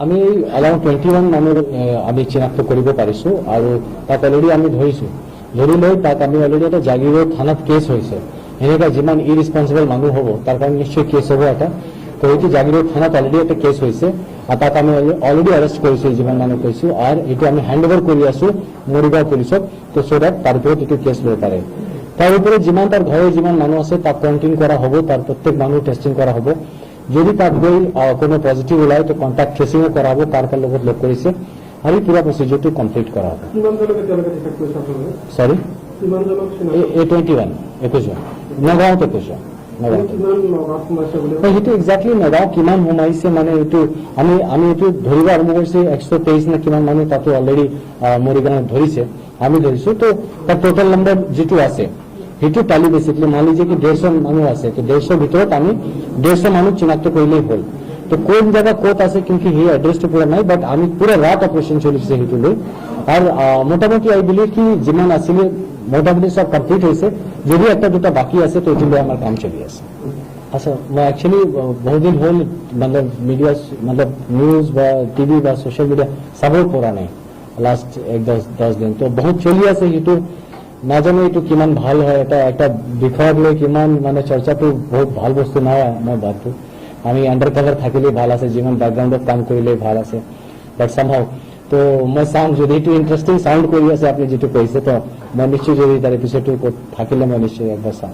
আমি এৰাউণ্ড 21 মানুহ আমি চিনাক্ত কৰিব পাৰিছো আৰু তাক অলৰেডি আমি ধৰিছো ধৰি লৈ তাক আমি অলৰেডি এটা জাগিৰোড থানাত কেছ হৈছে এনেকুৱা যিমান ইৰেছপন্সিবল মানুহ হ'ব তাৰ কাৰণে নিশ্চয় কেছ হ'ব এটা তো এইটো জাগিৰোড থানাত অলৰেডি একটা কেছ হৈছে আৰু তাক আমি অলৰেডি এৰেষ্ট কৰিছো যিমান মানুহ কৈছো আৰু এইটো আমি হেণ্ড অভাৰ কৰি আছো মৰিগাঁও পুলিচক তো চ' ডেট তাৰ ওপৰত এইটো কেছ ল'ব পাৰে তাৰ উপরে যিমান তার ঘরে যিমান মানুষ আছে তাক কোয়ারেন্টাইন করা হবে তার প্রত্যেক মানুষ টেস্টিং করা হবে যদি তাক গৈ কোনো পজিটিভ ওলায় তো কন্টাক্ট ট্রেসিংও করা হবে কার কার লগত লগ করেছে আর এই পুরা প্রসিডিউরটি কমপ্লিট করা হবে সরি A21 21 জন নগাঁও 21 জন সেইটো এক্সাক্টলি নগাঁও কিমান সোমাইছে মানে এইটো আমি এইটো ধৰিব আৰম্ভ কৰিছে 123 না কিমান মানুহ তাতো অলৰেডি মৰিগাঁৱত ধৰিছে আমি ধৰিছো তো তার টোটাল নাম্বার যেটো আছে সেইটো টালি বেসিকলি মান লিজিয়ে কি 150 মানুষ আছে তো 150 ভিতৰত আমি 150 মানুষ চিনাক্ত কৰিলেই হ'ল তো কোন জায়গা কোত আছে কিন্তু সেই এড্রেসটা পুরা নাই বাট আমি পুরা রাত অপারেশন চলিছে সেইটো লৈ আর মোটামুটি আই বিলিভ কি যিমান আসলে মোটামুটি সব কমপ্লিট হয়েছে যদি একটা দুটা বাকি আছে তো এটি আমার কাম চলি আছে আচ্ছা मैं एक्चुअली बहुत दिन হল मतलब मीडिया मतलब न्यूज বা টিভি বা সোশ্যাল মিডিয়া সবর পড়া নাই লাস্ট 10 দিন তো বহুত চলি আছে সেইটো না জানো এইটো কিমান ভাল হয় এটা একটা বিষয় লৈ কিমান মানে চর্চাটো বহুত ভাল বস্তু না মই ভাবো আমি আন্ডার কভার থাকিলে ভাল আছে যিমান ব্যাকগ্রাউন্ডত কাম কৰিলে ভাল আছে বাট সামহাউ তো মই চাম যদি এইটো ইন্টাৰেস্টিং সাউন্ড কৰি আছে আপনি যেটো কৈছে তো মই নিশ্চয় যদি তাৰ এপিসোডটো থাকিলে মই নিশ্চয় একবাৰ চাম